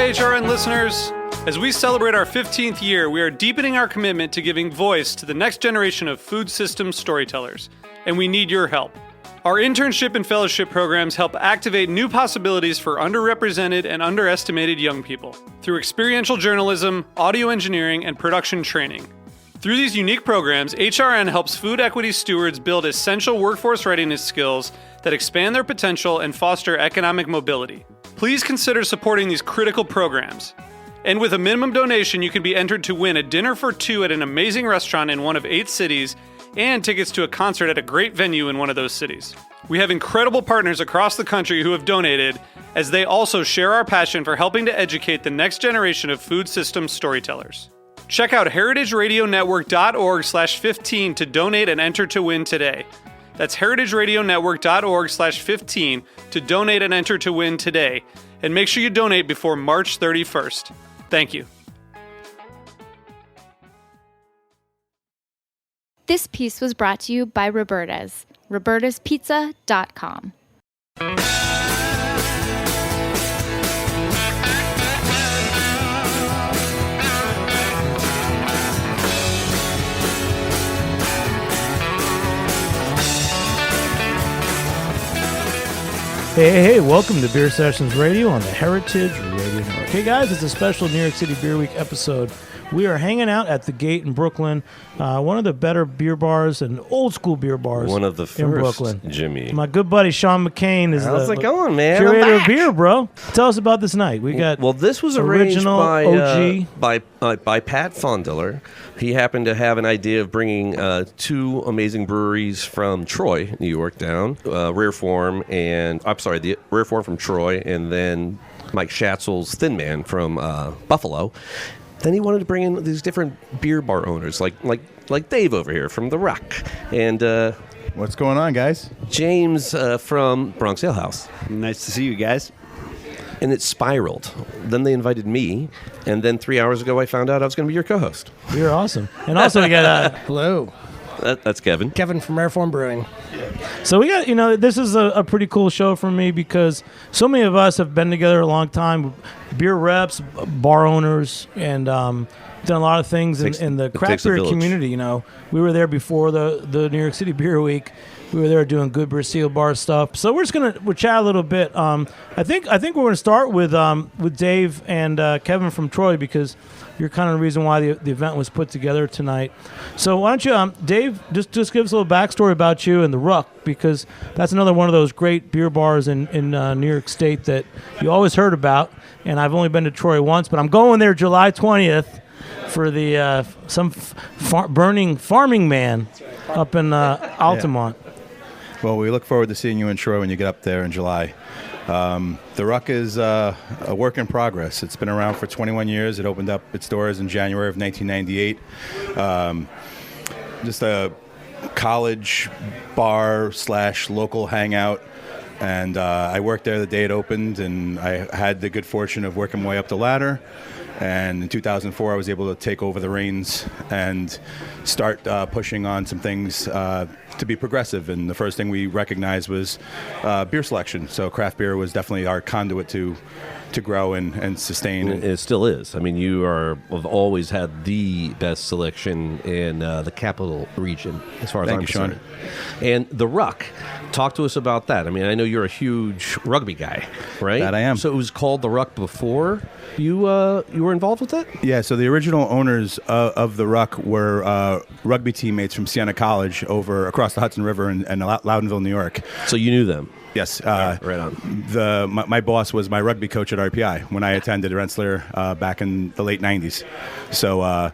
HRN listeners. As we celebrate our 15th year, we are deepening our commitment to giving voice to the next generation of food systems storytellers, and we need your help. Our internship and fellowship programs help activate new possibilities for underrepresented and underestimated young people through experiential journalism, audio engineering, and production training. Through these unique programs, HRN helps food equity stewards build essential workforce readiness skills that expand their potential and foster economic mobility. Please consider supporting these critical programs. And with a minimum donation, you can be entered to win a dinner for two at an amazing restaurant in one of 8 cities and tickets to a concert at a great venue in one of those cities. We have incredible partners across the country who have donated, as they also share our passion for helping to educate the next generation of food systems storytellers. Check out heritageradionetwork.org/15 to donate and enter to win today. That's heritageradionetwork.org/15 to donate and enter to win today. And make sure you donate before March 31st. Thank you. This piece was brought to you by Roberta's, robertaspizza.com. Hey, welcome to Beer Sessions Radio on the Heritage Radio Network. Hey guys, it's a special New York City Beer Week episode. We are hanging out at the Gate in Brooklyn, one of the better beer bars and old school beer bars one of the first, in Brooklyn. Jimmy. My good buddy Sean McCain is How's it going, man? Curator of beer, bro. Tell us about this night. We got this was arranged original by OG by Pat Fondiller. He happened to have an idea of bringing 2 amazing breweries from Troy, New York, down. Rare Form from Troy, and then Mike Schatzel's Thin Man from Buffalo. Then he wanted to bring in these different beer bar owners, like Dave over here from the Ruck, and what's going on, guys? James from Bronx Alehouse. Nice to see you guys. And it spiraled. Then they invited me, and then 3 hours ago I found out I was going to be your co-host. You're awesome. And also we got hello. That's Kevin. Kevin from Rare Form Brewing. So we got, this is a pretty cool show for me because so many of us have been together a long time, beer reps, bar owners, and done a lot of things in the craft beer community. We were there before the New York City Beer Week. We were there doing good Brazil bar stuff. So we're just we'll chat a little bit. I think we're going to start with Dave and Kevin from Troy because you're kind of the reason why the event was put together tonight. So why don't you, Dave, just give us a little backstory about you and the Ruck, because that's another one of those great beer bars in New York State that you always heard about. And I've only been to Troy once, but I'm going there July 20th for the burning farming man up in Altamont. Yeah. Well, we look forward to seeing you in Troy when you get up there in July. The Ruck is a work in progress. It's been around for 21 years. It opened up its doors in January of 1998. Just a college bar / local hangout. And I worked there the day it opened, and I had the good fortune of working my way up the ladder. And in 2004, I was able to take over the reins and start pushing on some things to be progressive. And the first thing we recognized was beer selection. So craft beer was definitely our conduit to grow and sustain. It still is. I mean, you have always had the best selection in the capital region, as far as I'm concerned. And the Ruck, talk to us about that. I mean, I know you're a huge rugby guy, right? That I am. So it was called the Ruck before you were involved with it? Yeah, so the original owners of the Ruck were rugby teammates from Siena College over across the Hudson River in Loudonville, New York. So you knew them? Yes. Right on. My boss was my rugby coach at RPI when I attended Rensselaer back in the late 90s. So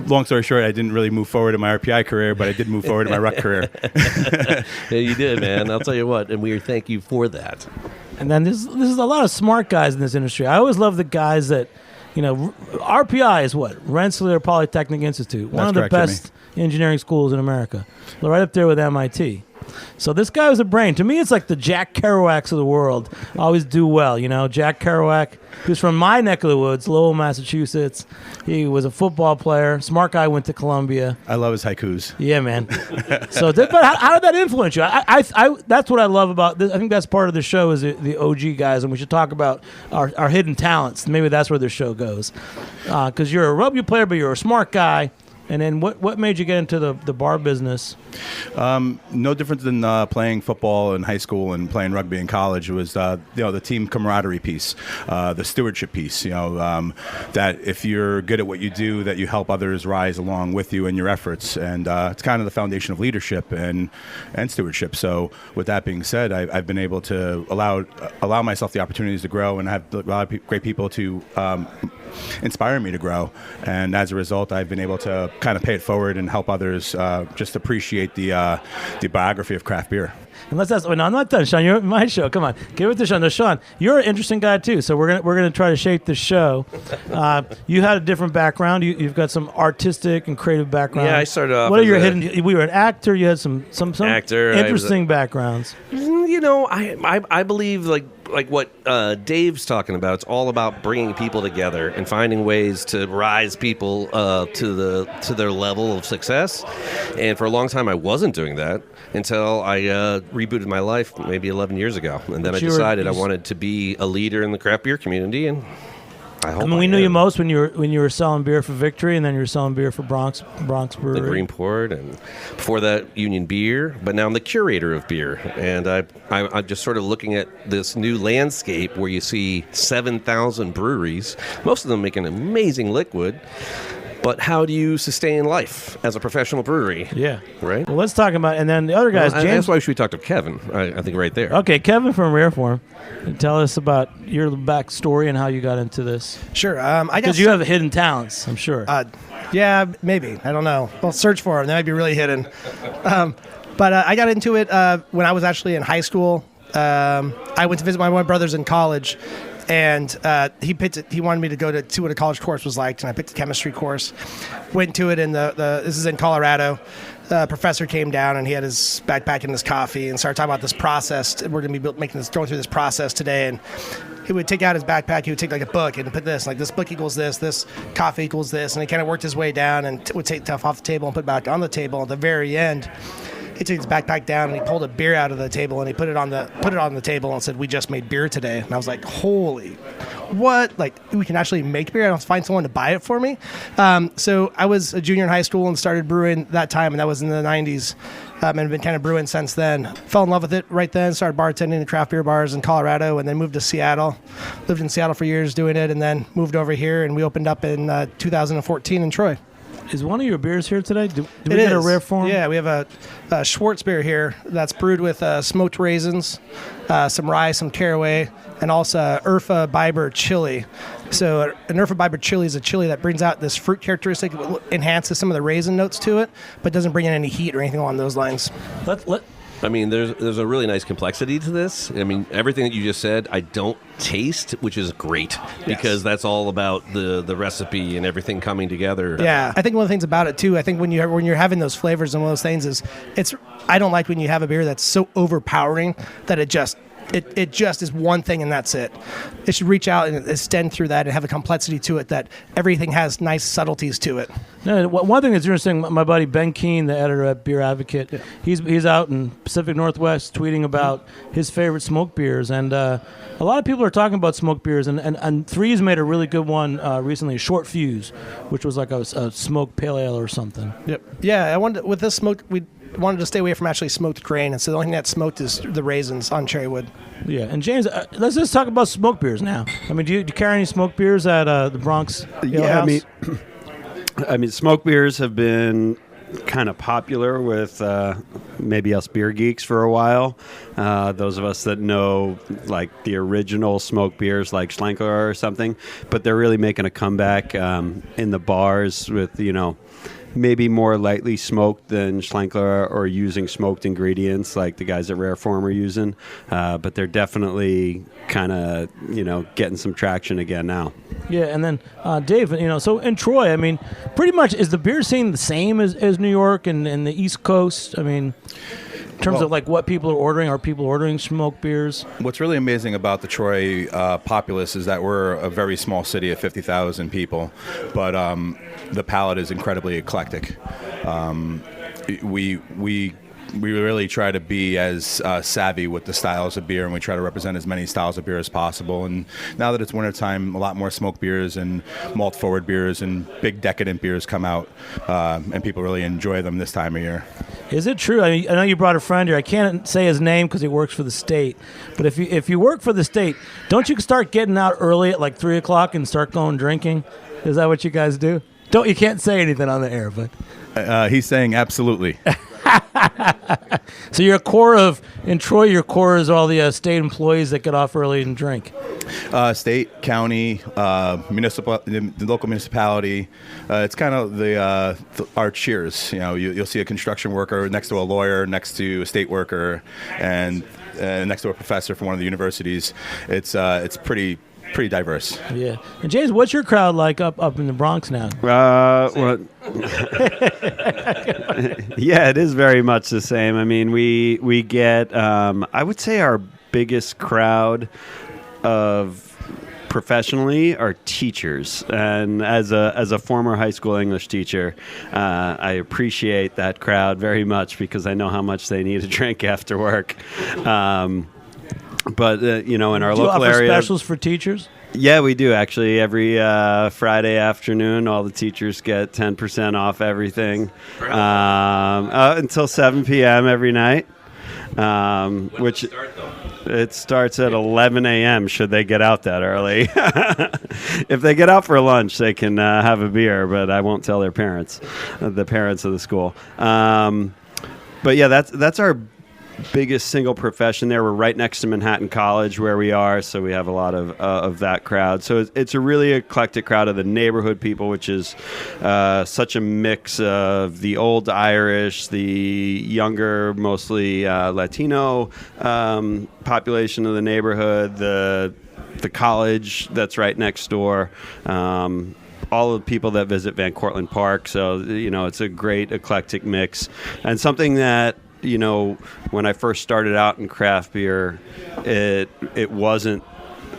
long story short, I didn't really move forward in my RPI career, but I did move forward in my Ruck career. Yeah, you did, man. I'll tell you what, and we thank you for that. And then this is a lot of smart guys in this industry. I always love the guys that, RPI is what? Rensselaer Polytechnic Institute. One of the best engineering schools in America. Right up there with MIT. So this guy was a brain. To me, it's like the Jack Kerouacs of the world. Always do well, Jack Kerouac, who's from my neck of the woods, Lowell, Massachusetts. He was a football player. Smart guy, went to Columbia. I love his haikus. Yeah, man. But how did that influence you? I that's what I love about this. I think that's part of the show is the OG guys, and we should talk about our hidden talents. Maybe that's where the show goes. Because you're a rugby player, but you're a smart guy. And then what made you get into the bar business? No different than playing football in high school and playing rugby in college. It was the team camaraderie piece, the stewardship piece. That if you're good at what you do, that you help others rise along with you in your efforts, and it's kind of the foundation of leadership and stewardship. So with that being said, I've been able to allow myself the opportunities to grow and have a lot of great people to inspire me to grow, and as a result, I've been able to kind of pay it forward and help others just appreciate the biography of craft beer. And let's ask. No, I'm not done, Sean. You're at my show. Come on, give it to Sean. No, Sean, you're an interesting guy too. So we're gonna try to shape the show. You had a different background. You've got some artistic and creative background. Yeah, I started off. What are your hidden? We were an actor. You had some actor, interesting backgrounds. I believe like what Dave's talking about. It's all about bringing people together and finding ways to rise people to their level of success. And for a long time, I wasn't doing that until I rebooted my life maybe 11 years ago, and then I decided I wanted to be a leader in the craft beer community. And we knew you most when you were selling beer for Victory, and then you were selling beer for Bronx Brewery. The Greenport, and before that, Union Beer. But now I'm the curator of beer, and I'm just sort of looking at this new landscape where you see 7,000 breweries, most of them making amazing liquid. But how do you sustain life as a professional brewery? Yeah. Right? Well, let's talk about, and then the other guys, James. That's why we should talk to Kevin, I think, right there. Okay, Kevin from Rare Form. Tell us about your backstory and how you got into this. Sure. I guess because you have hidden talents, I'm sure. Yeah, maybe. I don't know. Well, search for them. They might be really hidden. But I got into it when I was actually in high school. I went to visit my brothers in college. And he wanted me to go to see what a college course was like, and I picked a chemistry course. Went to it, and this is in Colorado. The professor came down, and he had his backpack and his coffee, and started talking about this process. We're going to be going through this process today, and he would take out his backpack. He would take like a book and put this, like this book equals this coffee equals this, and he kind of worked his way down and would take stuff off the table and put it back on the table. At the very end, he took his backpack down and he pulled a beer out of the table and he put it on the table and said, "We just made beer today." And I was like, "Holy, what? Like, we can actually make beer? I don't have to find someone to buy it for me." So I was a junior in high school and started brewing that time, and that was in the 90s. And been kind of brewing since then. Fell in love with it right then. Started bartending in craft beer bars in Colorado, and then moved to Seattle. Lived in Seattle for years doing it, and then moved over here, and we opened up in 2014 in Troy. Is one of your beers here today? Do we get a Rare Form? Yeah, we have a Schwartz beer here that's brewed with smoked raisins, some rye, some caraway, and also Urfa Biber chili. So an Urfa Biber chili is a chili that brings out this fruit characteristic, enhances some of the raisin notes to it, but doesn't bring in any heat or anything along those lines. I mean, there's a really nice complexity to this. I mean, everything that you just said, I don't taste, which is great, because that's all about the recipe and everything coming together. Yeah, I think one of the things about it too, I think when you're having those flavors and one of those things is, I don't like when you have a beer that's so overpowering that it just is one thing and that's it. It should reach out and extend through that and have a complexity to it that everything has nice subtleties to it. No, one thing that's interesting, my buddy Ben Keene, the editor at Beer Advocate, he's out in Pacific Northwest tweeting about his favorite smoked beers, and a lot of people are talking about smoked beers, and Three's made a really good one recently, Short Fuse, which was like a smoked pale ale or something. Yep. Yeah, with this smoked, we wanted to stay away from actually smoked grain, and so the only thing that's smoked is the raisins on cherry wood. Yeah, and James, let's just talk about smoked beers now. I mean, do you carry any smoked beers at the Bronx Alehouse? I mean, smoked beers have been kind of popular with maybe us beer geeks for a while. Those of us that know like the original smoked beers like Schlenkler or something, but they're really making a comeback in the bars with, maybe more lightly smoked than Schlenkler or using smoked ingredients like the guys at Rare Form are using. But they're definitely kind of, getting some traction again now. Yeah, and then Dave, so in Troy, I mean, pretty much is the beer scene the same as New York and the East Coast? I mean, terms of like what people are ordering? Are people ordering smoked beers? What's really amazing about the Troy populace is that we're a very small city of 50,000 people, but the palate is incredibly eclectic. We really try to be as savvy with the styles of beer, and we try to represent as many styles of beer as possible. And now that it's wintertime, a lot more smoked beers and malt-forward beers and big decadent beers come out, and people really enjoy them this time of year. Is it true? I mean, I know you brought a friend here. I can't say his name because he works for the state. But if you work for the state, don't you start getting out early at like 3 o'clock and start going drinking? Is that what you guys do? You can't say anything on the air, but He's saying absolutely. So in Troy, your core is all the state employees that get off early and drink. State, county, the local municipality. It's kind of our cheers. You'll see a construction worker next to a lawyer, next to a state worker, and next to a professor from one of the universities. It's pretty diverse. Yeah. And James, what's your crowd like up in the Bronx now? Yeah, it is very much the same. I mean, we get, I would say our biggest crowd of professionally are teachers, and as a former high school English teacher, I appreciate that crowd very much because I know how much they need a drink after work. But in our local area, specials for teachers. Yeah, we do actually. Every Friday afternoon, all the teachers get 10% off everything until 7 p.m. every night. Which it starts at 11 a.m. Should they get out that early? If they get out for lunch, they can have a beer, but I won't tell their parents, the parents of the school. But yeah, that's our biggest single profession there. We're right next to Manhattan College where we are, so we have a lot of that crowd. So it's a really eclectic crowd of the neighborhood people, which is such a mix of the old Irish, the younger, mostly Latino population of the neighborhood, the college that's right next door, all of the people that visit Van Cortlandt Park. So, it's a great eclectic mix, and something that when I first started out in craft beer, it wasn't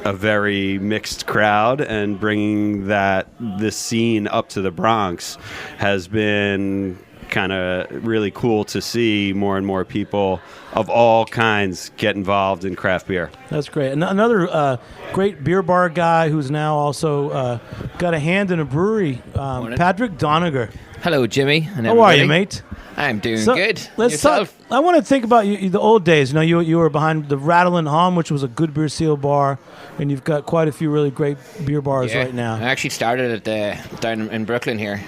a very mixed crowd, and bringing this scene up to the Bronx has been kind of really cool to see more and more people of all kinds get involved in craft beer. That's great. Another great beer bar guy who's now also got a hand in a brewery, Patrick Donagher. Hello, Jimmy. And how are you, mate? I'm doing good. Let's talk. I want to think about the old days. You were behind the Rattle and Hum, which was a good beer seal bar, and you've got quite a few really great beer bars right now. I actually started at down in Brooklyn here.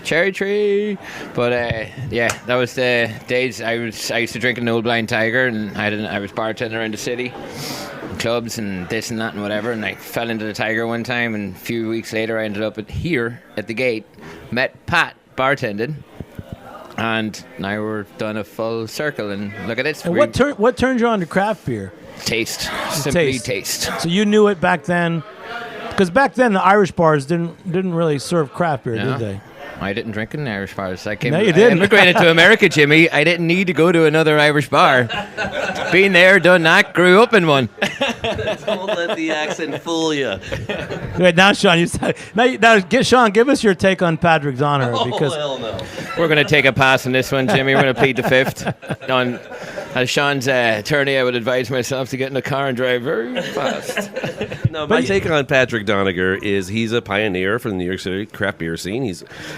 Cherry Tree. But that was the days I used to drink in the Old Blind Tiger, and I was bartender in the city, clubs and this and that and whatever, and I fell into the Tiger one time, and a few weeks later I ended up here at the gate, met Pat bartending. And now we're done a full circle, and look at it. And what turned you on to craft beer? Taste. Simply taste. So you knew it back then? Because back then the Irish bars didn't really serve craft beer, did they? I didn't drink in Irish bars. No, you didn't. I immigrated to America, Jimmy. I didn't need to go to another Irish bar. Been there, done that, grew up in one. Don't let the accent fool you. Wait, now, Sean, Sean, give us your take on Patrick Donagher. Because hell no. We're going to take a pass on this one, Jimmy. We're going to plead the fifth. As Sean's attorney, I would advise myself to get in the car and drive very fast. No, my take on Patrick Donagher is he's a pioneer for the New York City craft beer scene. He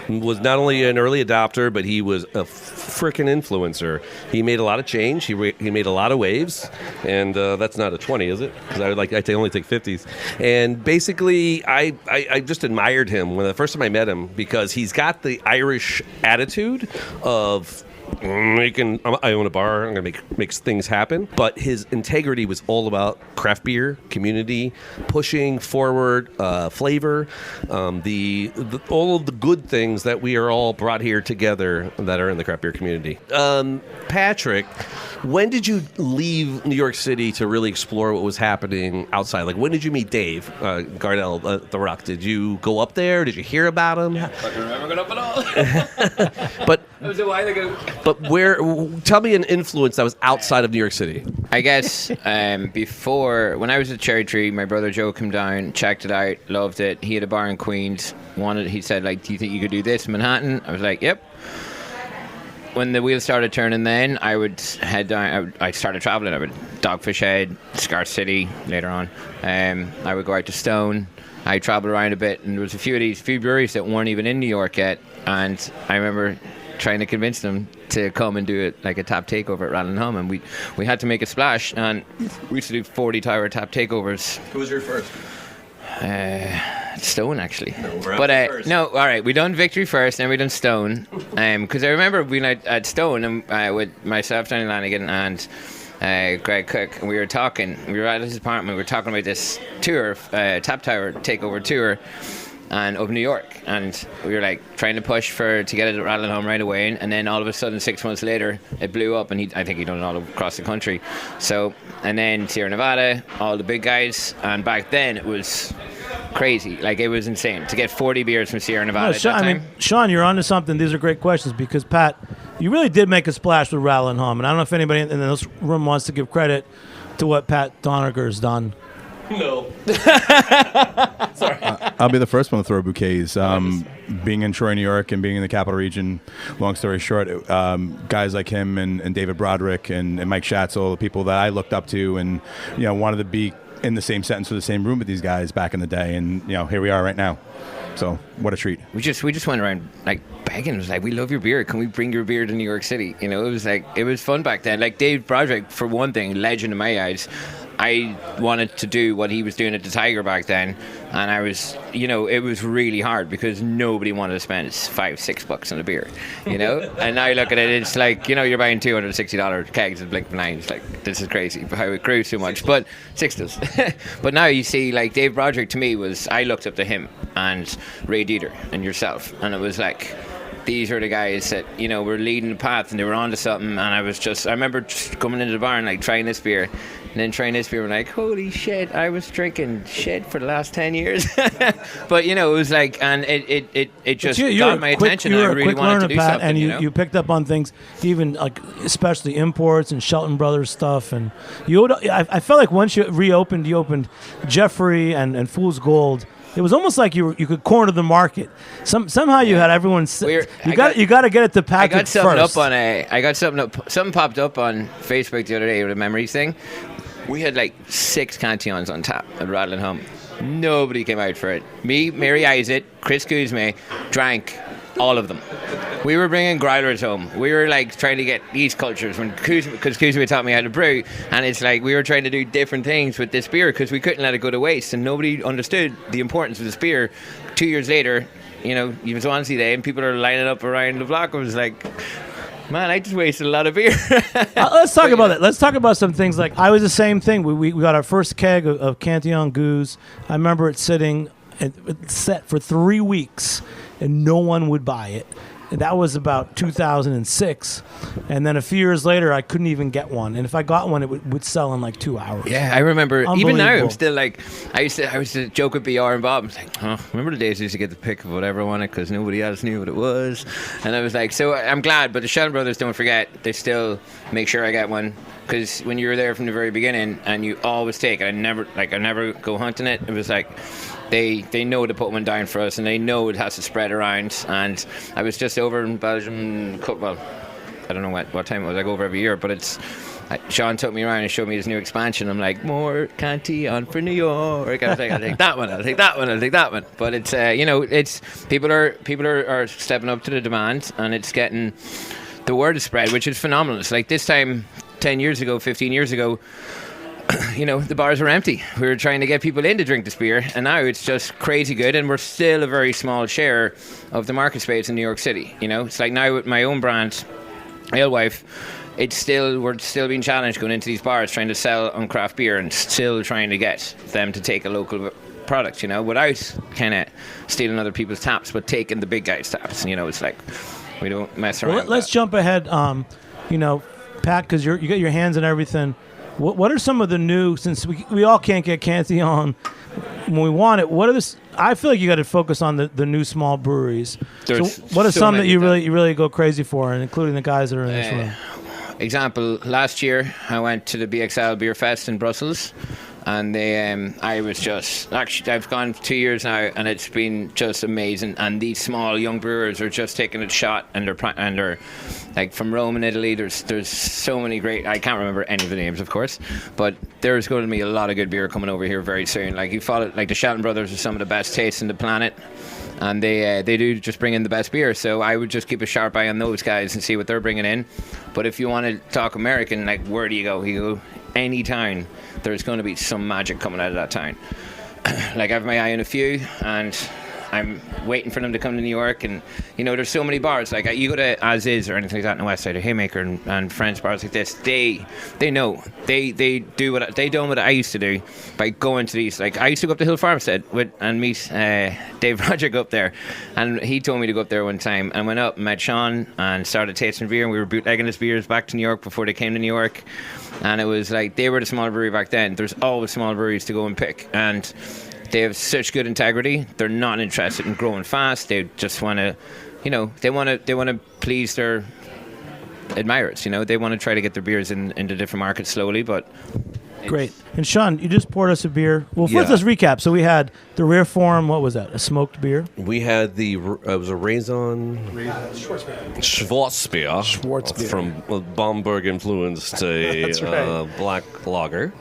was not only an early adopter, but he was a frickin' influencer. He made a lot of change. He made a lot of waves, and that's not a 20, is it? Because I only take 50s. And basically, I just admired him when the first time I met him because he's got the Irish attitude of I own a bar, I'm going to make things happen. But his integrity was all about craft beer, community, pushing forward flavor, all of the good things that we are all brought here together that are in the craft beer community. Patrick When did you leave New York City to really explore what was happening outside? Like, when did you meet Dave Gardell, the Ruck? Did you go up there? Did you hear about him? I don't remember going up at all. But It was a while ago. But tell me an influence that was outside of New York City. I guess before, when I was at Cherry Tree, my brother Joe came down, checked it out, loved it. He had a bar in Queens. He said, like, do you think you could do this in Manhattan? I was like, yep. When the wheels started turning then, I would head down. I started traveling. I would Dogfish Head, Scar City later on. I would go out to Stone. I traveled around a bit, and there was a few breweries that weren't even in New York yet. And I remember trying to convince them to come and do it like a tap takeover at Rattle & Hum, and we had to make a splash, and we used to do 40-tower tap takeovers. Who was your first? Stone, actually. No, all right, we done Victory first, then we done Stone, because I remember being at Stone and with myself, Danny Lanigan, and Greg Cook, and we were at his apartment, we were talking about this tour, tap tower takeover tour, and of New York, and we were like trying to push to get it at Rattle & Hum right away, and then all of a sudden 6 months later it blew up, and I think he done it all across the country. So, and then Sierra Nevada, all the big guys, and back then it was crazy, like it was insane to get 40 beers from Sierra Nevada. Sean, you're onto something. These are great questions because Pat, you really did make a splash with Rattle & Hum, and I don't know if anybody in this room wants to give credit to what Pat Donagher has done. No. Sorry. I'll be the first one to throw bouquets. Being in Troy, New York, and being in the capital region, long story short, guys like him and David Broderick and Mike Schatzel, the people that I looked up to and wanted to be in the same sentence or the same room with these guys back in the day, and here we are right now. So what a treat. We just went around like begging. It was like, we love your beer. Can we bring your beer to New York City? It was fun back then. Like Dave Broderick, for one thing, legend in my eyes. I wanted to do what he was doing at the Tiger back then, and I was, it was really hard because nobody wanted to spend $5-6 on a beer, And now you look at it, it's like, you're buying $260 kegs of Blink 9. It's like, this is crazy how it grew so much, but six does. But now you see, like Dave Broderick to me I looked up to him and Ray Dieter and yourself, and it was like, these are the guys that, were leading the path and they were onto something, and I remember just coming into the bar and like trying this beer. And then trying this beer, we're like, holy shit, I was drinking shit for the last 10 years. But, it was like, and it just got my attention. And I really wanted to do Pat, something. And you picked up on things, even like, especially imports and Shelton Brothers stuff. And I felt like once you opened Jeffrey and Fool's Gold. It was almost like you could corner the market. Somehow you had everyone. You got to get it to Patrick first. Something popped up on Facebook the other day with a memories thing. We had like 6 Cantillons on tap at Rattle & Hum. Nobody came out for it. Me, Mary Isaac, Chris Kuzme drank all of them. We were bringing growlers home. We were like trying to get these cultures because Kuzme taught me how to brew, and it's like we were trying to do different things with this beer because we couldn't let it go to waste, and nobody understood the importance of this beer. 2 years later, it was Swansea Day, and people are lining up around the block. I was like, man, I just wasted a lot of beer. Let's talk about it. Let's talk about some things. Like I was the same thing. We got our first keg of Cantillon Goose. I remember it sitting set for 3 weeks, and no one would buy it. And that was about 2006. And then a few years later, I couldn't even get one. And if I got one, it would sell in like 2 hours. Yeah, I remember. Even now, I'm still like, I used to joke with BR and Bob. I was like, remember the days I used to get the pick of whatever I wanted because nobody else knew what it was. And I was like, so I'm glad. But the Shelton Brothers, don't forget, they still make sure I get one. Because when you were there from the very beginning, and you always take it, I never go hunting it. It was like, they know to put one down for us, and they know it has to spread around. And I was just over in Belgium, well, I don't know what time it was. I go over every year, but Sean took me around and showed me his new expansion. I'm like, more Cantillon for New York. I was like, I'll take that one. I'll take that one. I'll take that one. But it's it's people are stepping up to the demand, and it's getting the word is spread, which is phenomenal. It's like this time 10 years ago, 15 years ago. The bars were empty. We were trying to get people in to drink this beer, and now it's just crazy good, and we're still a very small share of the market space in New York City. It's like now with my own brand, Alewife, we're still being challenged going into these bars trying to sell on craft beer and still trying to get them to take a local product, without kind of stealing other people's taps, but taking the big guys' taps. It's like we don't mess around. Well, let's jump ahead. Pat, because you got your hands in everything. What are some of the new, since we all can't get Canty on when we want it, I feel like you got to focus on the new small breweries. So what are some that you really go crazy for, and including the guys that are in this room? Example, last year I went to the BXL Beer Fest in Brussels, and I've gone 2 years now, and it's been just amazing. And these small young brewers are just taking a shot, and they're like from Rome and Italy. There's so many great. I can't remember any of the names, of course, but there's going to be a lot of good beer coming over here very soon. Like you follow, like the Shelton brothers are some of the best tastes in the planet. And they do just bring in the best beer. So I would just keep a sharp eye on those guys and see what they're bringing in. But if you want to talk American, like, where do you go? You go any town, there's going to be some magic coming out of that town. Like, I have my eye on a few, and I'm waiting for them to come to New York. And, you know, there's so many bars. Like, you go to As Is or anything like that in the West Side, or Haymaker and French bars like this, they know. They do what I used to do by going to these. Like, I used to go up to Hill Farmstead and meet Dave Roger go up there. And he told me to go up there one time. And went up and met Sean and started tasting beer. And we were bootlegging his beers back to New York before they came to New York. And it was like, they were the small brewery back then. There's always small breweries to go and pick. And they have such good integrity. They're not interested in growing fast. They just want to, you know, they want to please their admirers. You know, they want to try to get their beers into different markets slowly. But great. And Sean, you just poured us a beer. Well, first let's recap. So we had the Rare Form. What was that? A smoked beer. We had it was a Raison Schwarzbier from Bamberg influenced black lager.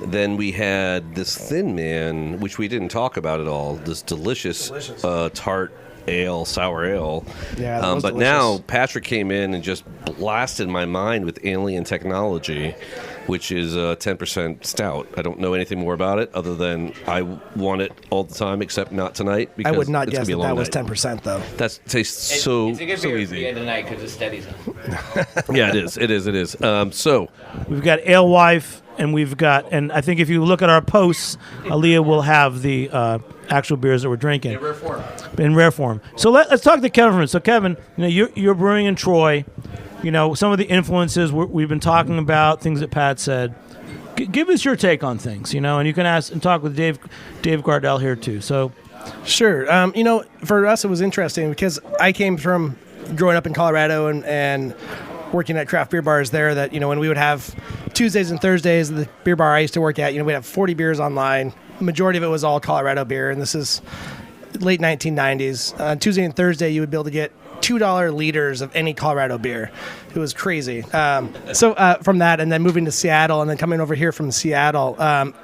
Then we had this Thin Man, which we didn't talk about at all. This delicious. Tart ale, sour ale. Yeah, but delicious. Now Patrick came in and just blasted my mind with Alien Technology, which is a 10% stout. I don't know anything more about it other than I want it all the time, except not tonight. Because I would not it's guess that was 10%, though. That tastes so it's a good beer easy. for the end of the night because it's steady. Yeah, it is. So we've got Alewife, and I think if you look at our posts, Aaliyah will have the actual beers that we're drinking in rare form. So let's talk to Kevin. So Kevin, you know, you're brewing in Troy. You know, some of the influences we've been talking about, things that Pat said. Give us your take on things, you know, and you can ask and talk with Dave Gardell here too. So, sure. You know, for us it was interesting because I came from growing up in Colorado and working at craft beer bars there. That, you know, when we would have Tuesdays and Thursdays at the beer bar I used to work at, you know, we'd have 40 beers online. Majority of it was all Colorado beer, and this is late 1990s. On Tuesday and Thursday, you would be able to get $2 liters of any Colorado beer. It was crazy. So from that, and then moving to Seattle, and then coming over here from Seattle,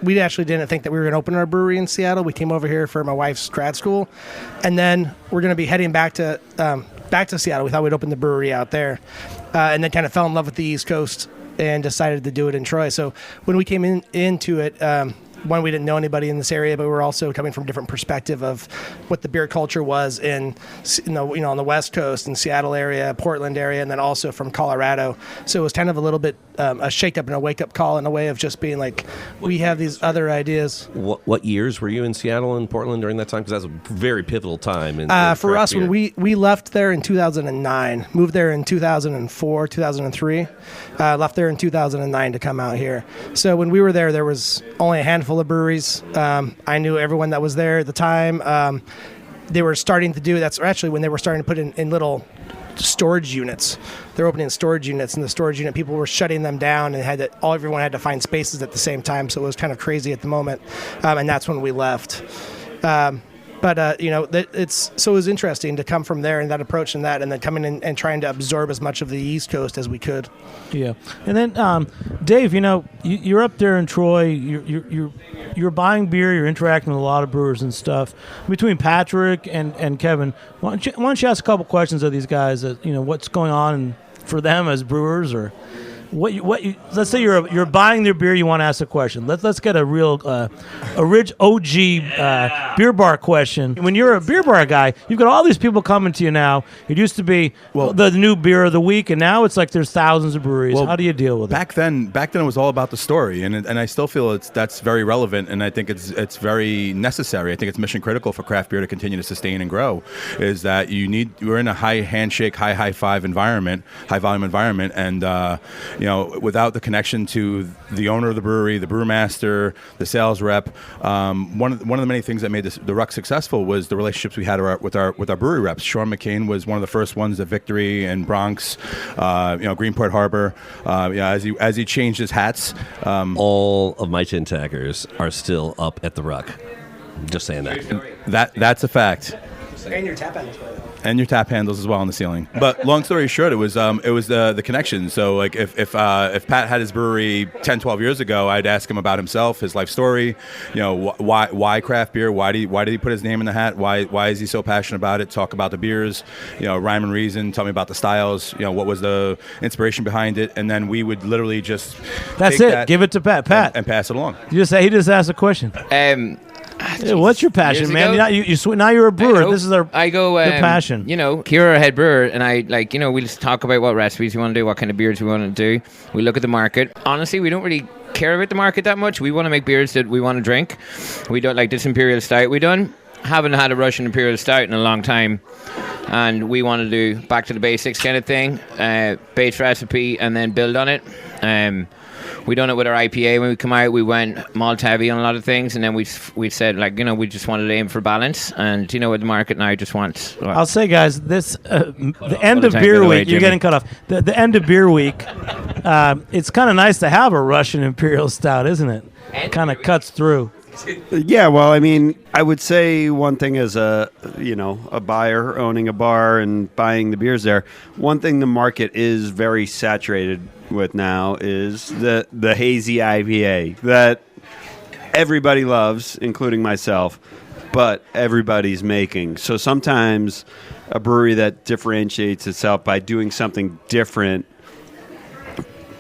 we actually didn't think that we were going to open our brewery in Seattle. We came over here for my wife's grad school, and then we're going to be heading back to Seattle. We thought we'd open the brewery out there, and then kind of fell in love with the East Coast and decided to do it in Troy. So when we came into it, one, we didn't know anybody in this area, but we were also coming from a different perspective of what the beer culture was on the West Coast, in Seattle area, Portland area, and then also from Colorado. So it was kind of a little bit a shake-up and a wake-up call in a way of just being like, we have these other ideas. What years were you in Seattle and Portland during that time? Because that's a very pivotal time. For us, when we left there in 2009, moved there in 2004, 2003, left there in 2009 to come out here. So when we were there was only a handful of breweries. I knew everyone that was there at the time. They were starting to do, that's actually when they were starting to put in little storage units. They're opening storage units, and the storage unit people were shutting them down, and everyone had to find spaces at the same time. So it was kind of crazy at the moment, and that's when we left. But you know, it was interesting to come from there and that approach and then coming in and trying to absorb as much of the East Coast as we could. Yeah, and then Dave, you know, you're up there in Troy. You're buying beer. You're interacting with a lot of brewers and stuff. Between Patrick and Kevin, why don't you ask a couple questions of these guys? That, you know, what's going on for them as brewers, or let's say you're buying their beer, you want to ask a question. Let's get a real rich OG beer bar question. When you're a beer bar guy, you've got all these people coming to you now. It used to be the new beer of the week, and now it's like there's thousands of breweries. How do you deal with it? Back then it was all about the story, and I still feel that's very relevant, and I think it's very necessary. I think it's mission critical for craft beer to continue to sustain and grow. Is that we're in a high handshake, high five environment, high volume environment, and without the connection to the owner of the brewery, the brewmaster, the sales rep, one of the many things that made the Ruck successful was the relationships we had with our brewery reps. Sean McCain was one of the first ones at Victory and Bronx, Greenport Harbor. As he changed his hats, all of my tin tackers are still up at the Ruck. Just saying that's a fact. And your tap handles. And your tap handles as well on the ceiling. But long story short, it was the connection. So like if Pat had his brewery 10, 12 years ago, I'd ask him about himself, his life story. Why craft beer? Why did he put his name in the hat? Why is he so passionate about it? Talk about the beers. Rhyme and reason. Tell me about the styles. What was the inspiration behind it? And then we would literally just give it to Pat and pass it along. He just asked a question. What's your passion, man? Now you're a brewer. This is your passion. Curator head brewer, and we just talk about what recipes we want to do, what kind of beers we want to do. We look at the market. Honestly, we don't really care about the market that much. We want to make beers that we want to drink. We don't like this Imperial Stout we done. Haven't had a Russian Imperial Stout in a long time, and we want to do back to the basics kind of thing, base recipe, and then build on it. We done it with our IPA when we come out. We went malt heavy on a lot of things, and then we said we just wanted to aim for balance. And with the market now, just wants. I'll say, guys, this the end of beer week. You're getting cut off. The end of beer week. It's kind of nice to have a Russian Imperial Stout, isn't it? It kind of cuts through. Yeah, well, I mean, I would say one thing as a buyer owning a bar and buying the beers there. One thing the market is very saturated with now is the hazy IPA that everybody loves, including myself, but everybody's making. So sometimes a brewery that differentiates itself by doing something different,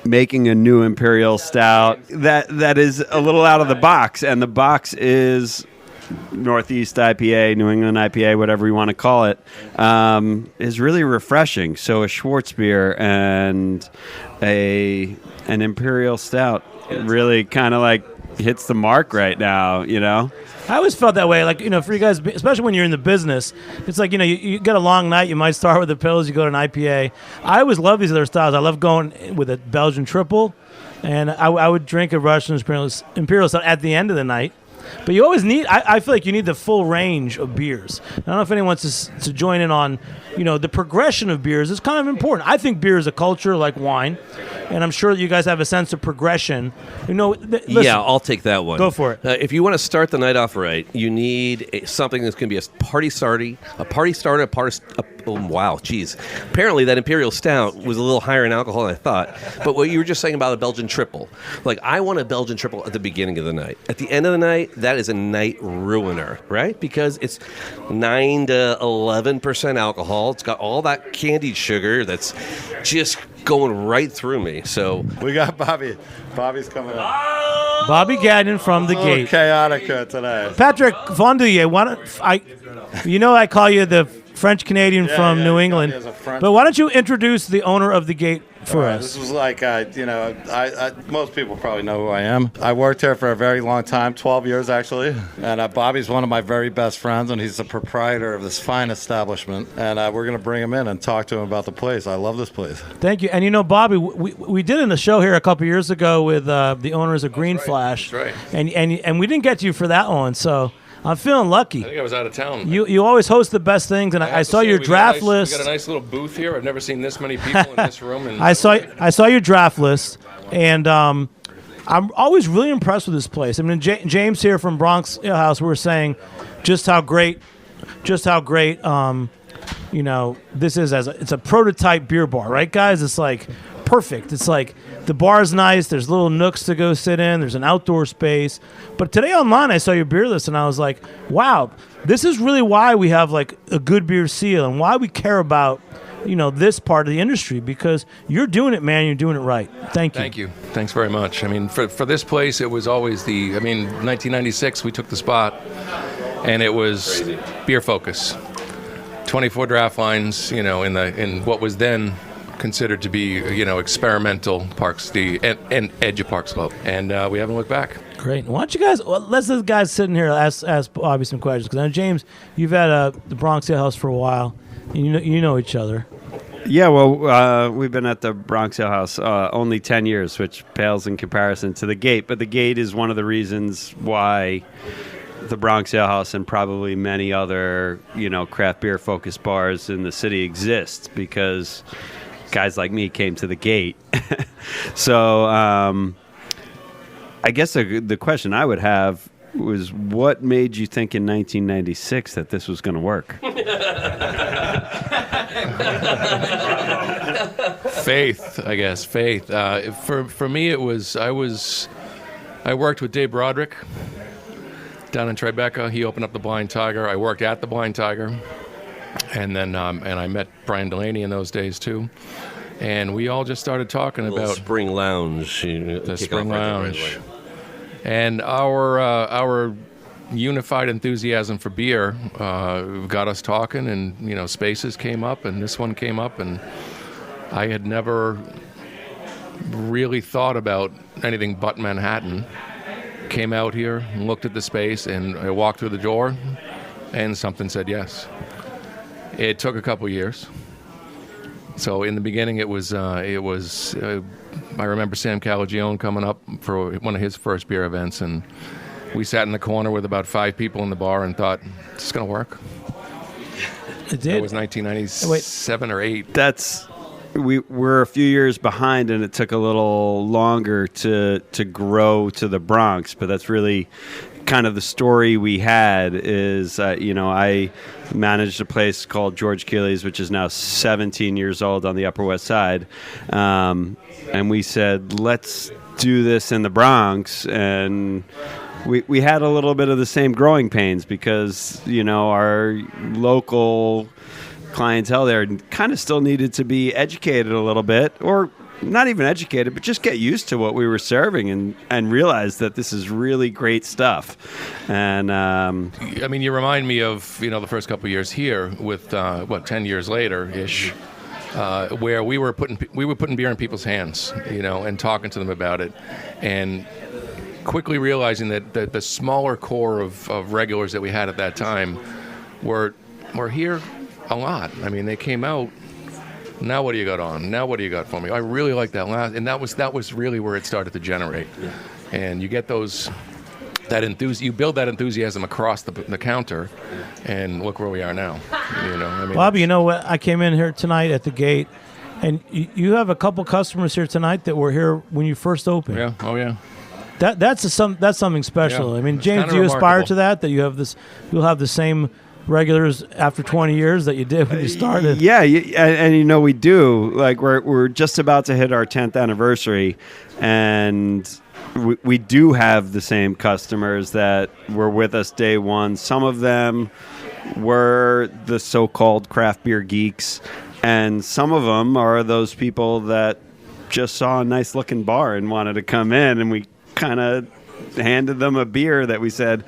making a new Imperial Stout that is a little out of the box, and the box is Northeast IPA, New England IPA, whatever you want to call it, is really refreshing. So a Schwarzbier and an Imperial Stout really kind of like hits the mark right now, I always felt that way. For you guys, especially when you're in the business, it's like, you get a long night. You might start with the pills. You go to an IPA. I always love these other styles. I love going with a Belgian triple, and I would drink a Russian Imperial Stout at the end of the night. But you always need, I feel like you need the full range of beers. I don't know if anyone wants to join in on, the progression of beers is kind of important. I think beer is a culture like wine, and I'm sure that you guys have a sense of progression. Listen, yeah, I'll take that one. Go for it. If you want to start the night off right, you need something that's going to be a party starter. Oh, wow, geez. Apparently that Imperial Stout was a little higher in alcohol than I thought. But what you were just saying about a Belgian triple, I want a Belgian triple at the beginning of the night. At the end of the night, that is a night ruiner, right? Because it's 9 to 11% alcohol. It's got all that candied sugar that's just going right through me. So we got Bobby. Bobby's coming up. Bobby Gagnon from the gate. Chaotic today. Patrick Fondiller, I call you the French Canadian from New England, but why don't you introduce the owner of the gate for us? This was most people probably know who I am. I worked here for a very long time, 12 years actually, and Bobby's one of my very best friends, and he's the proprietor of this fine establishment, and we're going to bring him in and talk to him about the place. I love this place. Thank you. And Bobby, we did in a show here a couple years ago with the owners of Green Flash. That's right. And we didn't get to you for that one, so I'm feeling lucky. I think I was out of town. You always host the best things, and I saw your draft list. We got a nice little booth here. I've never seen this many people in this room. And I saw your draft list, and I'm always really impressed with this place. I mean, James here from Bronx Alehouse, we were saying just how great this is it's a prototype beer bar, right, guys? It's like perfect. It's like the bar's nice. There's little nooks to go sit in. There's an outdoor space. But today online, I saw your beer list, and I was like, wow, this is really why we have like a good beer seal and why we care about, this part of the industry, because you're doing it, man. You're doing it right. Thank you. Thank you. Thanks very much. I mean, for this place, it was always 1996, we took the spot, and it was beer focus. 24 draft lines, in what was then considered to be, experimental parks, the edge of Parks Club, and we haven't looked back. Great. Why don't you guys, let's those guys sitting here ask Bobby some questions, because I know, James, you've had the Bronx Alehouse for a while, and you know each other. Yeah, well, we've been at the Bronx Alehouse only 10 years, which pales in comparison to the Gate. But the Gate is one of the reasons why the Bronx Alehouse and probably many other, craft beer focused bars in the city exist, because guys like me came to the Gate. So I guess the question I would have was, what made you think in 1996 that this was going to work? Faith, I guess. Faith. For me, it was I worked with Dave Broderick down in Tribeca. He opened up the Blind Tiger. I worked at the Blind Tiger, and then and I met Brian Delaney in those days too. And we all just started talking about Spring Lounge. The Spring Lounge. And our unified enthusiasm for beer got us talking, and spaces came up, and this one came up, and I had never really thought about anything but Manhattan. Came out here and looked at the space, and I walked through the door, and something said yes. It took a couple years. So in the beginning, it was I remember Sam Calagione coming up for one of his first beer events, and we sat in the corner with about 5 people in the bar and thought, "This is going to work." It did. It was 1997 or 8. We're a few years behind, and it took a little longer to grow to the Bronx, but that's really kind of the story we had. Is I managed a place called George Keeley's, which is now 17 years old on the Upper West Side, and we said, let's do this in the Bronx. And we had a little bit of the same growing pains, because our local clientele there kind of still needed to be educated a little bit, or not even educated, but just get used to what we were serving and realize that this is really great stuff. And you remind me of the first couple of years here with 10 years later ish, where we were putting beer in people's hands, and talking to them about it, and quickly realizing that the smaller core of regulars that we had at that time were here a lot. I mean, they came out. Now what do you got on? Now what do you got for me? I really like that last, and that was really where it started to generate. Yeah. And you get you build that enthusiasm across the counter, and look where we are now. Bobby, you know what? I came in here tonight at the Gate, and you have a couple customers here tonight that were here when you first opened. Yeah. Oh yeah. That's something special. Yeah. I mean, James, do you aspire to that you'll have the same regulars after 20 years that you did when you started? Yeah, and we do. Like, we're just about to hit our 10th anniversary, and we do have the same customers that were with us day one. Some of them were the so-called craft beer geeks, and some of them are those people that just saw a nice looking bar and wanted to come in, and we kind of handed them a beer that we said,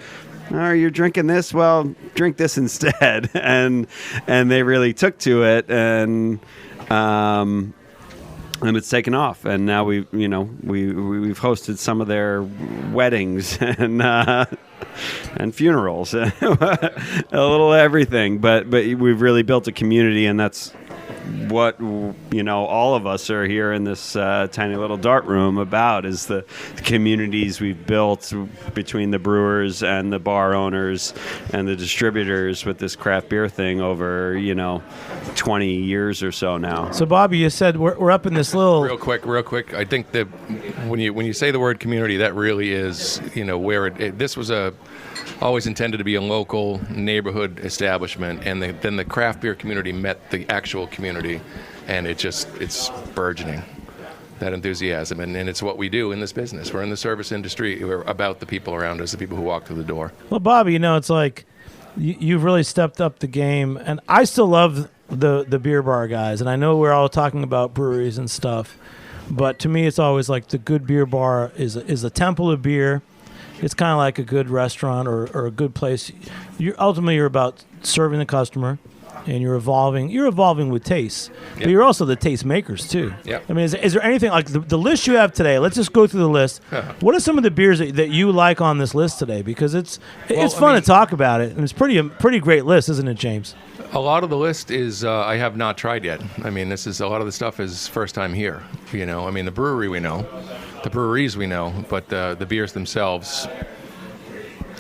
"Oh, you're drinking this? Well, drink this instead." And they really took to it, and it's taken off. And now we've hosted some of their weddings and funerals, a little everything. But we've really built a community, and that's what all of us are here in this tiny little dart room about, is the communities we've built between the brewers and the bar owners and the distributors with this craft beer thing over 20 years or so now. So Bobby, you said we're up in this little real quick. I think that when you say the word community, that really is where this was always intended to be a local neighborhood establishment, and then the craft beer community met the actual community, and it's burgeoning, that enthusiasm, and it's what we do in this business. We're in the service industry. We're about the people around us, the people who walk through the door. Well, Bobby, it's like you've really stepped up the game, and I still love the beer bar guys, and I know we're all talking about breweries and stuff, but to me it's always like the good beer bar is a temple of beer. It's kind of like a good restaurant or a good place. Ultimately, you're about serving the customer, and you're evolving. You're evolving with tastes, but you're also the taste makers too. Yep. I mean, is there anything like the list you have today? Let's just go through the list. What are some of the beers that you like on this list today? Because it's fun to talk about it, and it's a pretty great list, isn't it, James? A lot of the list is I have not tried yet. I mean, a lot of the stuff is first time here. You know, I mean, the brewery we know, the breweries we know, but the beers themselves,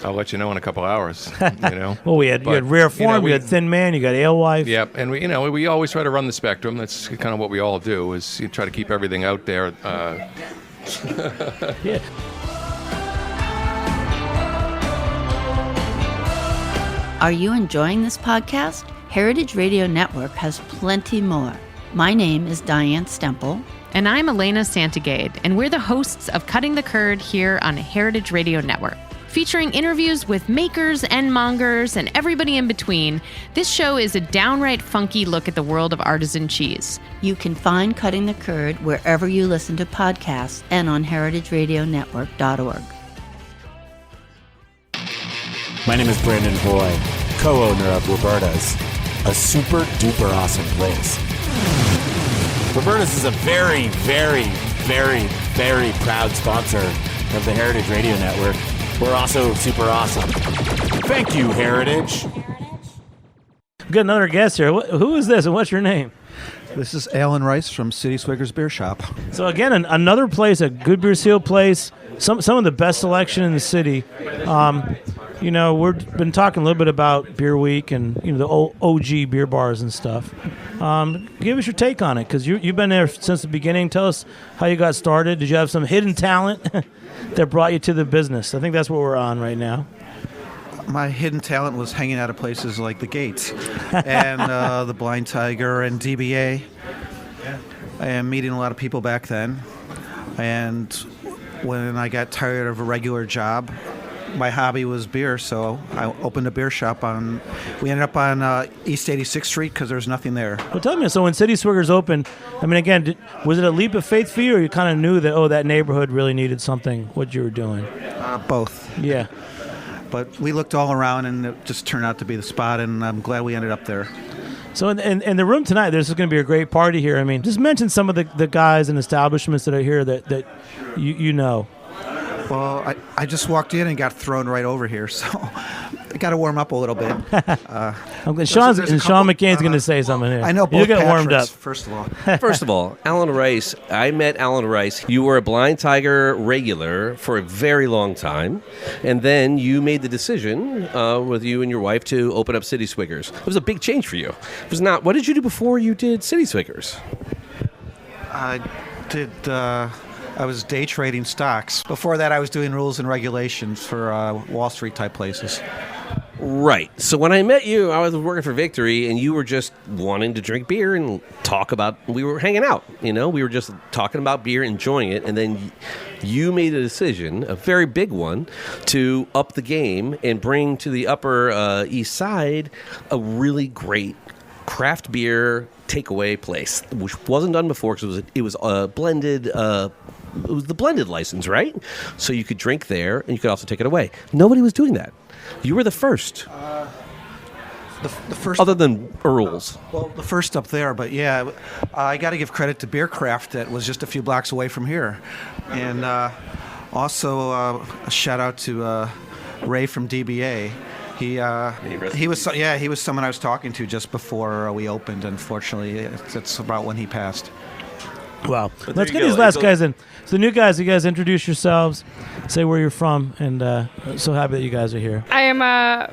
I'll let you know in a couple hours. You know. Well, you had Rare Form, you had Thin Man, you got Alewife. Yep, and we always try to run the spectrum. That's kind of what we all do. Is you try to keep everything out there. Yeah. Are you enjoying this podcast? Heritage Radio Network has plenty more. My name is Diane Stemple. And I'm Elena Santagade, and we're the hosts of Cutting the Curd here on Heritage Radio Network. Featuring interviews with makers and mongers and everybody in between, this show is a downright funky look at the world of artisan cheese. You can find Cutting the Curd wherever you listen to podcasts and on heritageradionetwork.org. My name is Brandon Boyd, co-owner of Roberta's, a super duper awesome place. Roberta's is a very, very, very, very proud sponsor of the Heritage Radio Network. We're also super awesome. Thank you, Heritage. We've got another guest here. Who is this and what's your name? This is Alan Rice from City Swiggers Beer Shop. So again, another place, a good beer seal place, some of the best selection in the city. We've been talking a little bit about Beer Week and the OG beer bars and stuff. Give us your take on it, because you've been there since the beginning. Tell us how you got started. Did you have some hidden talent that brought you to the business? I think that's what we're on right now. My hidden talent was hanging out at places like the Gates and the Blind Tiger and DBA, and meeting a lot of people back then. And when I got tired of a regular job, my hobby was beer, so I opened a beer shop we ended up on East 86th Street because there's nothing there. Well, tell me, so when City Swiggers opened, I mean, again, was it a leap of faith for you, or you kind of knew that, that neighborhood really needed something, what you were doing? Both. Yeah. But we looked all around, and it just turned out to be the spot, and I'm glad we ended up there. So in the room tonight, there's going to be a great party here. I mean, just mention some of the guys and establishments that are here that you know. Well, I just walked in and got thrown right over here, so I got to warm up a little bit. Sean McCain's going to say something here. I know both you get warmed up. First of all. First of all, Alan Rice, I met Alan Rice. You were a Blind Tiger regular for a very long time, and then you made the decision with you and your wife to open up City Swiggers. It was a big change for you. It was not. What did you do before you did City Swiggers? I was day trading stocks. Before that, I was doing rules and regulations for Wall Street type places. Right. So when I met you, I was working for Victory, and you were just wanting to drink beer and talk about. We were hanging out. We were just talking about beer, enjoying it, and then you made a decision, a very big one, to up the game and bring to the Upper East Side a really great craft beer takeaway place, which wasn't done before because it was a blended. It was the blended license, right? So you could drink there, and you could also take it away. Nobody was doing that. You were the first. The first, other than rules. Well, the first up there, but yeah, I got to give credit to Beer Craft that was just a few blocks away from here, and also a shout out to Ray from DBA. He was someone I was talking to just before we opened. Unfortunately, that's about when he passed. Wow. Let's get these last guys in. So, new guys, you guys introduce yourselves, say where you're from, and so happy that you guys are here. I am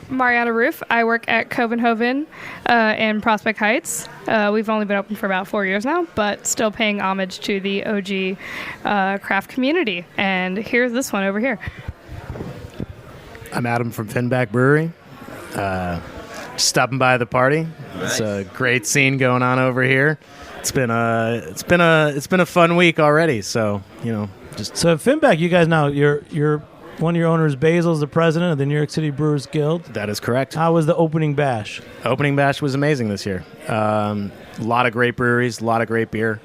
Mariana Roof. I work at Copenhagen in Prospect Heights. We've only been open for about 4 years now, but still paying homage to the OG craft community. And here's this one over here. I'm Adam from Finback Brewery. Just stopping by the party. Nice. It's a great scene going on over here. It's been a fun week already. So So at Finback, you guys now you're one of your owners, Basil's the president of the New York City Brewers Guild. That is correct. How was the opening bash? Opening bash was amazing this year. A lot of great breweries, a lot of great beer.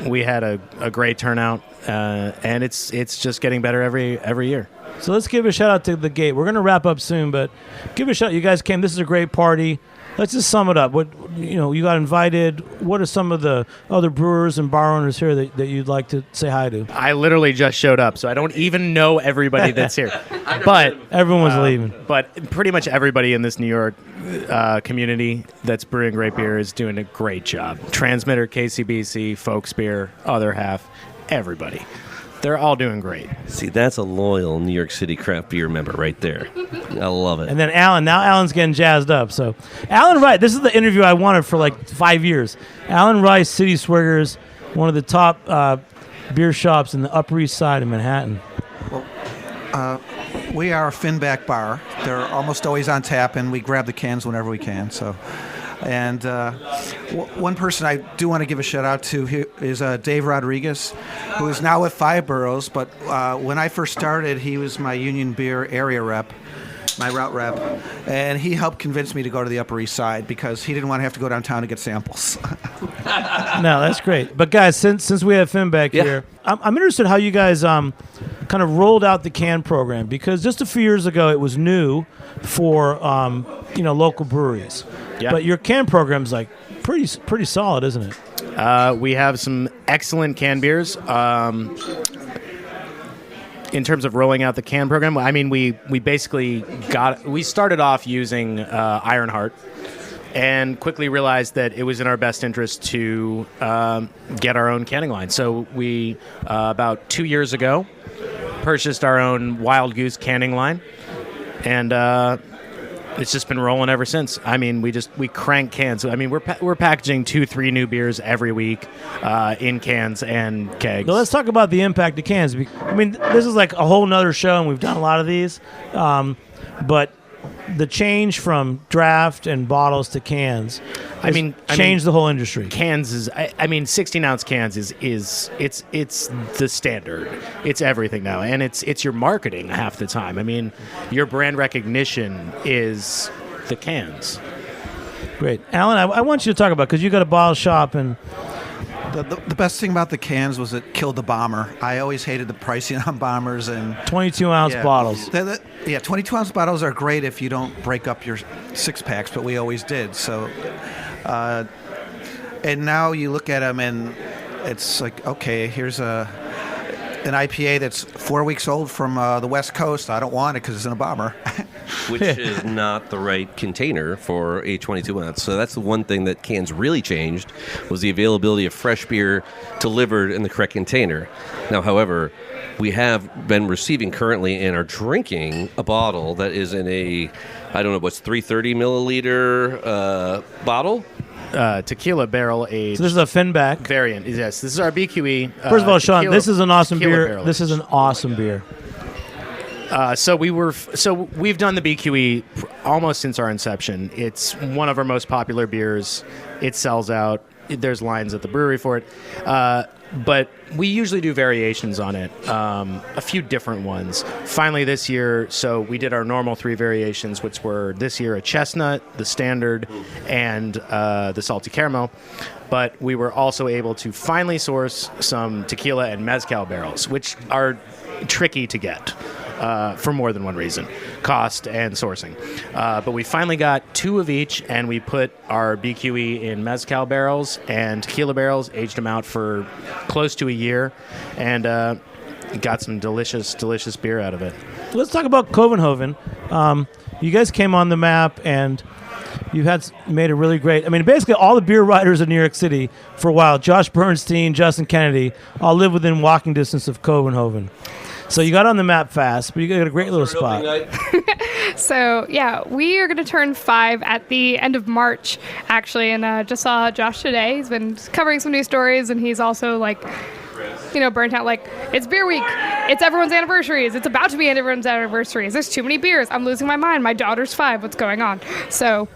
We had a great turnout, and it's just getting better every year. So let's give a shout out to the Gate. We're going to wrap up soon, but give a shout. You guys came. This is a great party. let's just sum it up. What you got invited. What are some of the other brewers and bar owners here that you'd like to say hi to? I literally just showed up, so I don't even know everybody that's here. But everyone's leaving. But pretty much everybody in this New York community that's brewing great beer is doing a great job. Transmitter, KCBC, Folks Beer, Other Half, everybody. They're all doing great. See, that's a loyal New York City craft beer member right there. I love it. And then Alan. Now Alan's getting jazzed up. So, Alan Rice, this is the interview I wanted for like 5 years. Alan Rice, City Swiggers, one of the top beer shops in the Upper East Side of Manhattan. Well, we are a Finback bar. They're almost always on tap, and we grab the cans whenever we can. So. And one person I do want to give a shout out to is Dave Rodriguez, who is now with Five Boroughs. But when I first started, he was my Union Beer area rep, my route rep, and he helped convince me to go to the Upper East Side because he didn't want to have to go downtown to get samples. No, that's great. But guys, since we have Finn back here, I'm interested how you guys kind of rolled out the can program, because just a few years ago it was new for local breweries. Yeah. But your can program's like pretty solid, isn't it? We have some excellent canned beers. In terms of rolling out the can program, I mean, we basically we started off using Ironheart, and quickly realized that it was in our best interest to get our own canning line. So we about 2 years ago purchased our own Wild Goose canning line, and it's just been rolling ever since. I mean, we crank cans. I mean, we're packaging 2-3 new beers every week in cans and kegs. Now let's talk about the impact of cans. I mean, this is like a whole nother show, and we've done a lot of these. But the change from draft and bottles to cans, changed the whole industry. Cans is, 16-ounce cans is it's the standard. It's everything now, and it's your marketing half the time. I mean, your brand recognition is the cans. Great, Alan. I want you to talk about, because you got a bottle shop, and The best thing about the cans was it killed the bomber. I always hated the pricing on bombers and 22-ounce bottles. 22-ounce bottles are great if you don't break up your 6-packs, but we always did. So, and now you look at them and it's like, okay, here's an IPA that's 4 weeks old from the West Coast. I don't want it because it's in a bomber. Which is not the right container for a 22-ounce. So that's the one thing that cans really changed, was the availability of fresh beer delivered in the correct container. Now, however, we have been receiving currently and are drinking a bottle that is in a, 330 milliliter bottle? Tequila barrel aged. So this is a Finback variant. Yes, this is our BQE. First of all, Sean, this is an awesome beer. This This is an awesome beer. So we've done the BQE almost since our inception. It's one of our most popular beers. It sells out. There's lines at the brewery for it. But we usually do variations on it, a few different ones. Finally this year, so we did our normal 3 variations, which were this year a chestnut, the standard, and the salty caramel. But we were also able to finally source some tequila and mezcal barrels, which are tricky to get. For more than one reason, cost and sourcing. But we finally got 2 of each, and we put our BQE in mezcal barrels and tequila barrels, aged them out for close to a year, and got some delicious, delicious beer out of it. Let's talk about Copenhagen. You guys came on the map, and you made a really great. I mean, basically all the beer writers in New York City for a while, Josh Bernstein, Justin Kennedy, all live within walking distance of Copenhagen. So you got on the map fast, but you got a great little spot. So, yeah, we are going to turn 5 at the end of March, actually, and just saw Josh today. He's been covering some news stories, and he's also, burnt out, it's beer week. It's everyone's anniversaries. It's about to be everyone's anniversaries. There's too many beers. I'm losing my mind. My daughter's 5. What's going on? So...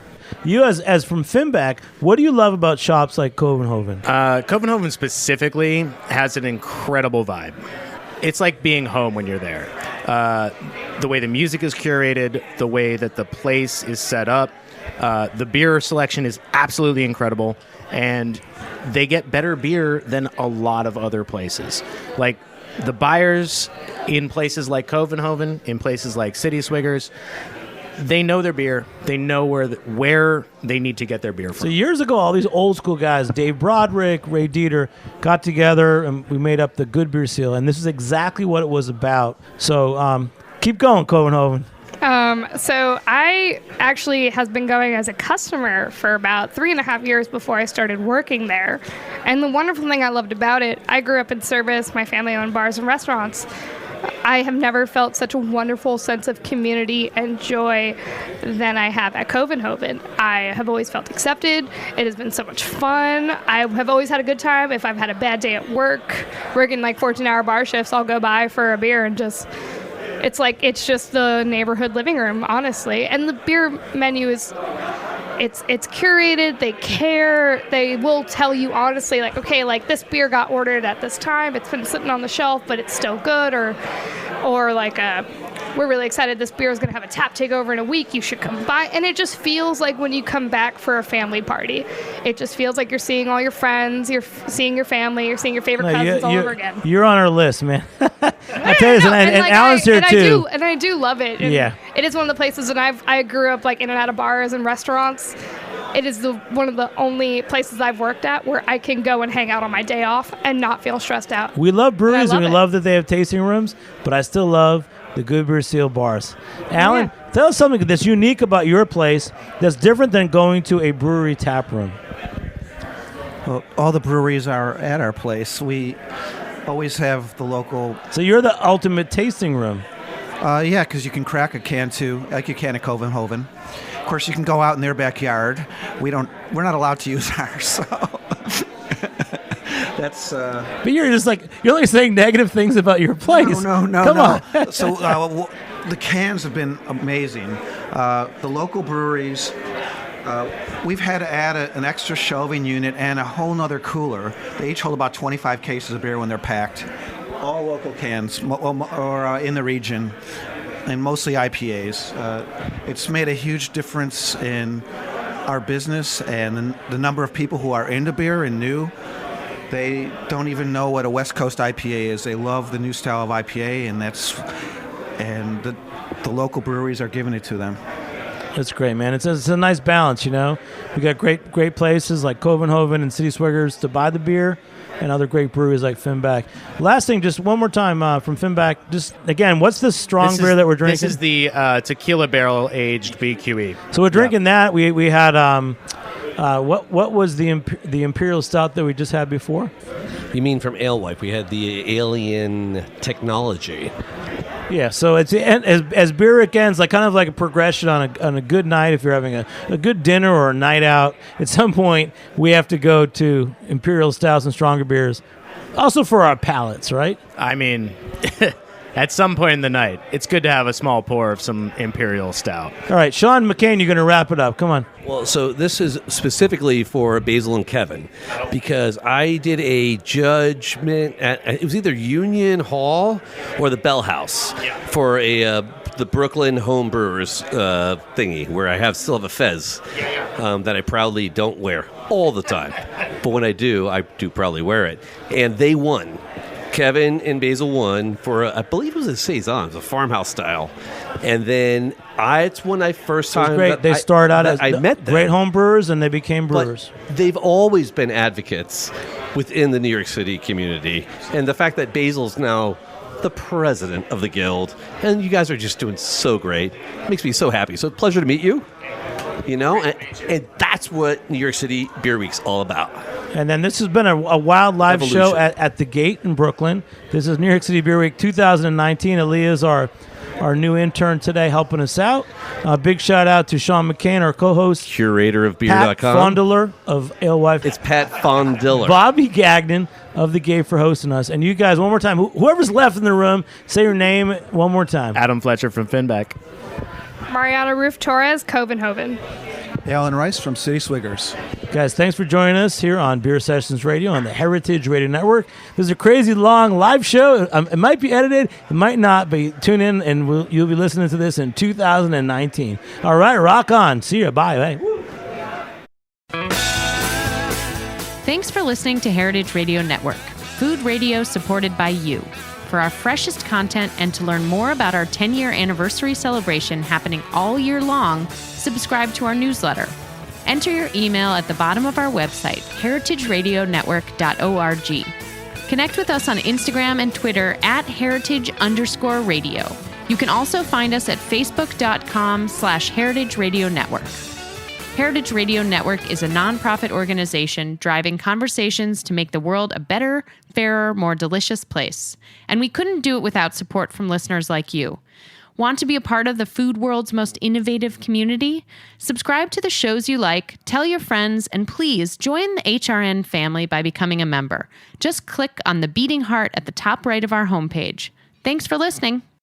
You, as from Finback, what do you love about shops like Copenhagen? Copenhagen specifically has an incredible vibe. It's like being home when you're there. The way the music is curated, the way that the place is set up, the beer selection is absolutely incredible, and they get better beer than a lot of other places. Like the buyers in places like Copenhagen, in places like City Swiggers, they know their beer. They know where they need to get their beer from. So years ago, all these old school guys, Dave Broderick, Ray Dieter, got together and we made up the Good Beer Seal. And this is exactly what it was about. So keep going, Copenhagen. So I actually has been going as a customer for about 3.5 years before I started working there. And the wonderful thing I loved about it, I grew up in service. My family owned bars and restaurants. I have never felt such a wonderful sense of community and joy than I have at Copenhagen. I have always felt accepted. It has been so much fun. I have always had a good time. If I've had a bad day at work, working like 14-hour bar shifts, I'll go by for a beer and just... It's just the neighborhood living room, honestly. And the beer menu is, it's curated. They care. They will tell you honestly, like, okay, like this beer got ordered at this time. It's been sitting on the shelf, but it's still good. Or like we're really excited. This beer is going to have a tap takeover in a week. You should come by. And it just feels like when you come back for a family party, it just feels like you're seeing all your friends. You're seeing your family. You're seeing your favorite cousins all over again. You're on our list, man. I tell you, and Alan's here too. I do love it. And yeah, it is one of the places, and I grew up like in and out of bars and restaurants. It is one of the only places I've worked at where I can go and hang out on my day off and not feel stressed out. We love breweries and we it. love that they have tasting rooms, but I still love the Good Beer Seal bars. Alan, tell us something that's unique about your place that's different than going to a brewery tap room. Well, all the breweries are at our place. We always have the local... So you're the ultimate tasting room. Yeah, because you can crack a can too, like you can at Copenhagen. Of course, you can go out in their backyard. We're not allowed to use ours, so... That's. But you're only saying negative things about your place. No. Come on. So the cans have been amazing. The local breweries. We've had to add an extra shelving unit and a whole nother cooler. They each hold about 25 cases of beer when they're packed. All local cans, or in the region, and mostly IPAs. It's made a huge difference in our business and the number of people who are into beer and new. They don't even know what a West Coast IPA is. They love the new style of IPA, and the local breweries are giving it to them. That's great, man. It's a nice balance, you know. We got great places like Copenhagen and City Swiggers to buy the beer, and other great breweries like Finback. Last thing, just one more time from Finback. Just again, what's this beer that we're drinking? This is the tequila barrel aged BQE. So we're drinking that. We had what was the Imperial Stout that we just had before? You mean from Alewife? We had the Alien Technology. Yeah, so it's as beer ends, like kind of like a progression on a good night. If you're having a good dinner or a night out, at some point we have to go to Imperial Stouts and stronger beers, also for our palates, right? I mean, at some point in the night, it's good to have a small pour of some Imperial Stout. All right, Sean McCain, you're going to wrap it up. Come on. Well, so this is specifically for Basil and Kevin, because I did a judgment at, it was either Union Hall or the Bell House for the Brooklyn Home Brewers thingy, where I still have a fez that I proudly don't wear all the time. But when I do proudly wear it. And they won. Kevin and Basil won for, I believe it was a Saison. It was a farmhouse style. And then it's when I first time. Great. They started out as I met them. Great home brewers, and they became brewers. But they've always been advocates within the New York City community. And the fact that Basil's now the president of the guild, and you guys are just doing so great, makes me so happy. So pleasure to meet you. You know, and that's what New York City Beer Week's all about. And then this has been a wild live show at the Gate in Brooklyn. This is New York City Beer Week 2019. Aaliyah's our new intern today helping us out. Big shout out to Sean McCain, our co-host. Curator of beer.com. Pat Fondiller of Alewife. It's Pat Fondiller. Bobby Gagnon of the Gate for hosting us. And you guys, one more time, whoever's left in the room, say your name one more time. Adam Fletcher from Finback. Mariana Roof Torres, Copenhagen. Alan Rice from City Swiggers. Guys, thanks for joining us here on Beer Sessions Radio on the Heritage Radio Network. This is a crazy long live show. It might be edited, it might not, but tune in and you'll be listening to this in 2019. All right, rock on. See you. Bye. Bye. Thanks for listening to Heritage Radio Network, food radio supported by you. For our freshest content and to learn more about our 10-year anniversary celebration happening all year long, subscribe to our newsletter. Enter your email at the bottom of our website, heritageradionetwork.org. Connect with us on Instagram and Twitter at heritage_radio. You can also find us at facebook.com/Heritage Radio Network. Heritage Radio Network is a nonprofit organization driving conversations to make the world a better, fairer, more delicious place. And we couldn't do it without support from listeners like you. Want to be a part of the food world's most innovative community? Subscribe to the shows you like, tell your friends, and please join the HRN family by becoming a member. Just click on the beating heart at the top right of our homepage. Thanks for listening.